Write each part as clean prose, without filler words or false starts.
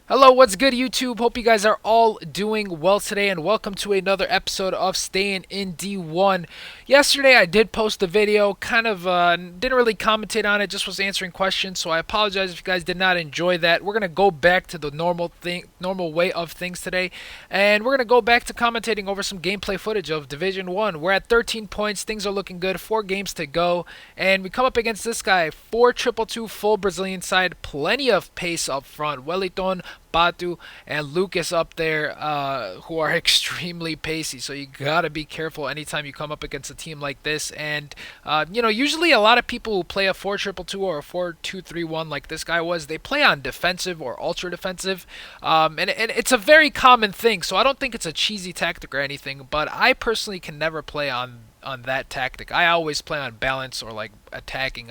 Hello, what's good, YouTube? Hope you guys are all doing well today, and welcome to another episode of Stayin in D1. Yesterday, I did post a video, didn't really commentate on it, just was answering questions. So I apologize if you guys did not enjoy that. We're gonna go back to the normal way of things today, and we're gonna go back to commentating over some gameplay footage of Division 1. We're at 13 points, things are looking good, 4 games to go, and we come up against this guy, 4-2-2 full Brazilian side, plenty of pace up front. Wellington, Batu, and Lucas up there, who are extremely pacey. So you gotta be careful anytime you come up against a team like this. And usually a lot of people who play a 4-2-2 or a 4-2-3-1 like this guy was, they play on defensive or ultra defensive, and it's a very common thing. So I don't think it's a cheesy tactic or anything. But I personally can never play on that tactic. I always play on balance or like attacking.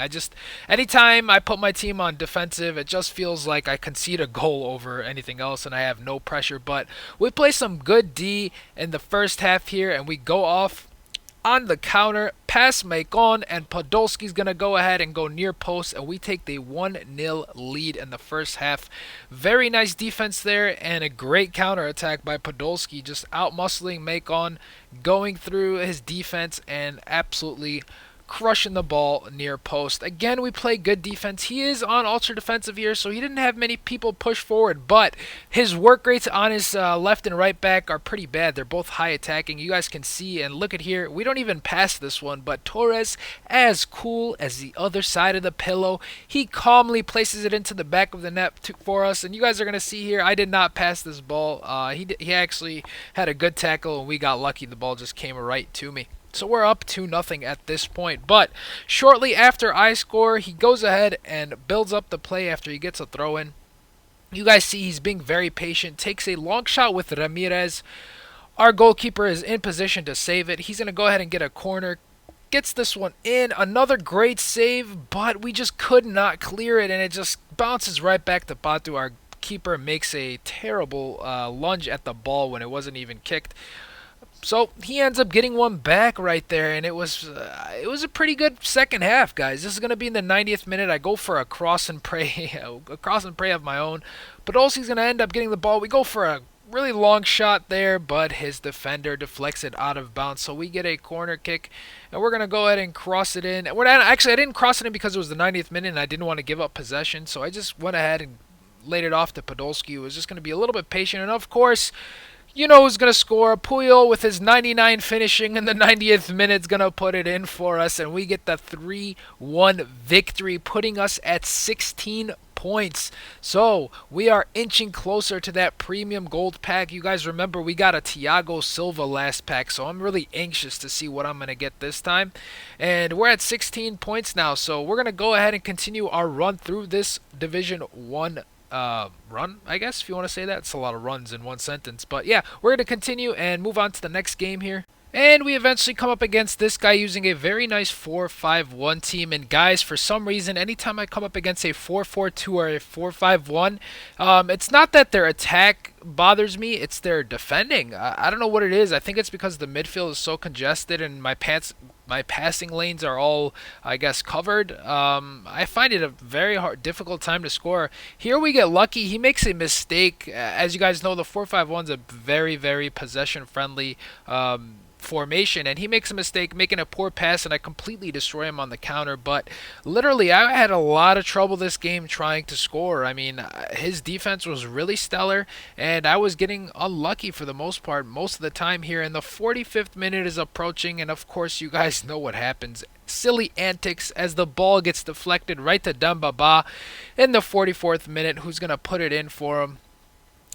Anytime I put my team on defensive, it just feels like I concede a goal over anything else and I have no pressure. But we play some good D in the first half here, and we go off on the counter, pass Macon, and Podolski's going to go ahead and go near post, and we take the 1-0 lead in the first half. Very nice defense there, and a great counter attack by Podolski, just out-muscling Macon, going through his defense, and absolutely crushing the ball near post. Again, we play good defense. He is on ultra defensive here, so he didn't have many people push forward, but his work rates on his left and right back are pretty bad. They're both high attacking. You guys can see, and look at here, we don't even pass this one, but Torres, as cool as the other side of the pillow, he calmly places it into the back of the net for us, and you guys are going to see here, I did not pass this ball. He actually had a good tackle, and we got lucky. The ball just came right to me. So we're up 2-0 at this point. But shortly after I score, he goes ahead and builds up the play after he gets a throw in. You guys see he's being very patient. Takes a long shot with Ramirez. Our goalkeeper is in position to save it. He's going to go ahead and get a corner. Gets this one in. Another great save, but we just could not clear it, and it just bounces right back to Batu. Our keeper makes a terrible lunge at the ball when it wasn't even kicked. So he ends up getting one back right there, and it was a pretty good second half, guys. This is going to be in the 90th minute. I go for a cross and pray, a cross and pray of my own. Podolski's going to end up getting the ball. We go for a really long shot there, but his defender deflects it out of bounds. So we get a corner kick, and we're going to go ahead and cross it in. Actually, I didn't cross it in because it was the 90th minute, and I didn't want to give up possession. So I just went ahead and laid it off to Podolski, who was just going to be a little bit patient. And, of course, you know who's going to score. Puyol with his 99 finishing in the 90th minute is going to put it in for us, and we get the 3-1 victory, putting us at 16 points. So we are inching closer to that premium gold pack. You guys remember we got a Thiago Silva last pack, so I'm really anxious to see what I'm going to get this time. And we're at 16 points now, so we're going to go ahead and continue our run through this Division 1 run, I guess, if you want to say that. It's a lot of runs in one sentence. But yeah, we're going to continue and move on to the next game here. And we eventually come up against this guy using a very nice 4-5-1 team. And guys, for some reason, anytime I come up against a 4-4-2 or a 4-5-1, it's not that their attack bothers me, it's their defending. I don't know what it is. I think it's because the midfield is so congested and my passing lanes are all, I guess, covered. I find it a very difficult time to score. Here we get lucky. He makes a mistake. As you guys know, the 4-5-1 is a very, very possession-friendly formation, and he makes a mistake making a poor pass, and I completely destroy him on the counter. But literally, I had a lot of trouble this game trying to score. I mean, his defense was really stellar, and I was getting unlucky for the most part most of the time here. And the 45th minute is approaching, and of course you guys know what happens. Silly antics as the ball gets deflected right to Dembaba in the 44th minute, who's going to put it in for him,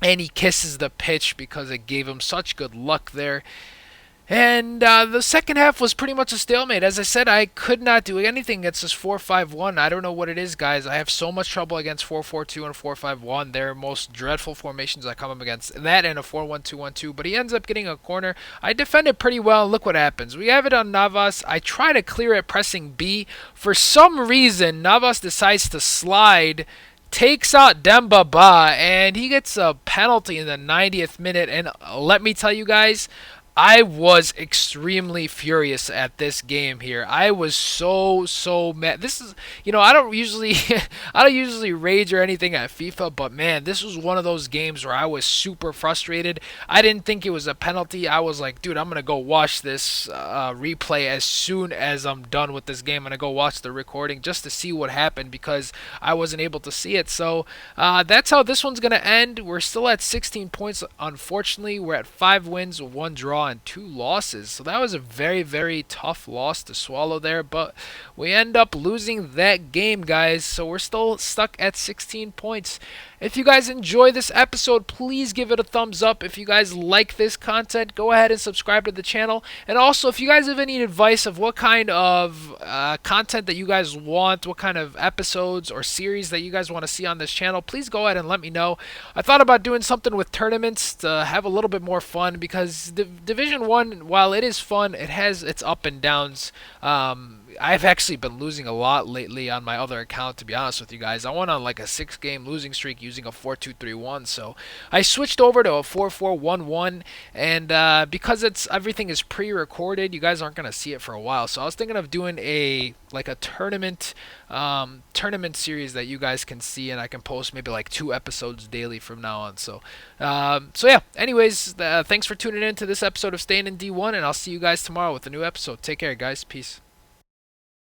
and he kisses the pitch because it gave him such good luck there. And the second half was pretty much a stalemate. As I said, I could not do anything against this 4-5-1. I don't know what it is, guys. I have so much trouble against 4-4-2 and 4-5-1. They're most dreadful formations I come up against. That and a 4-1-2-1-2. But he ends up getting a corner. I defended pretty well. Look what happens. We have it on Navas. I try to clear it pressing B. For some reason, Navas decides to slide, takes out Dembaba, and he gets a penalty in the 90th minute. And let me tell you guys, I was extremely furious at this game here. I was so mad. This is, I don't usually I don't usually rage or anything at FIFA, but man, this was one of those games where I was super frustrated. I didn't think it was a penalty. I was like, dude, I'm going to go watch this replay as soon as I'm done with this game. I'm going to go watch the recording just to see what happened because I wasn't able to see it. So, that's how this one's going to end. We're still at 16 points. Unfortunately, we're at 5 wins, 1 draw, and 2 losses. So that was a very tough loss to swallow there. But we end up losing that game, guys. So we're still stuck at 16 points. If you guys enjoy this episode, please give it a thumbs up. If you guys like this content, go ahead and subscribe to the channel. And also, if you guys have any advice of what kind of content that you guys want, what kind of episodes or series that you guys want to see on this channel, please go ahead and let me know. I thought about doing something with tournaments to have a little bit more fun because Division 1, while it is fun, it has its up and downs. I've actually been losing a lot lately on my other account, to be honest with you guys. I went on like a 6-game losing streak using a 4-2-3-1, so I switched over to a 4-4-1-1, and because everything is pre-recorded, you guys aren't gonna see it for a while. So I was thinking of doing a tournament series that you guys can see, and I can post maybe like 2 episodes daily from now on. So yeah. Anyways, thanks for tuning in to this episode of Staying in D1, and I'll see you guys tomorrow with a new episode. Take care, guys. Peace.